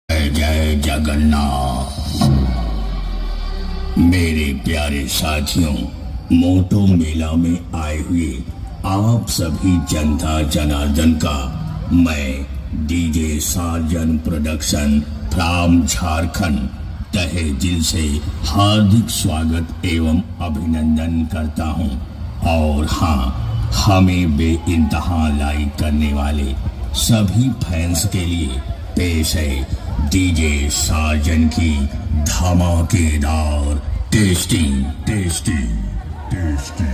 जय जय जगन्नाथ। मेरे प्यारे साथियों, मोटो मेला में आए हुए आप सभी जनता जनार्दन का मैं DJ Sajan production from Jharkhand तहे दिल से हार्दिक स्वागत एवं अभिनंदन करता हूं। और हाँ, हमें बेइंतहा लाइक करने वाले सभी फैंस के लिए पेश है डीजे साजन की धमाकेदार टेस्टी टेस्टी टेस्टी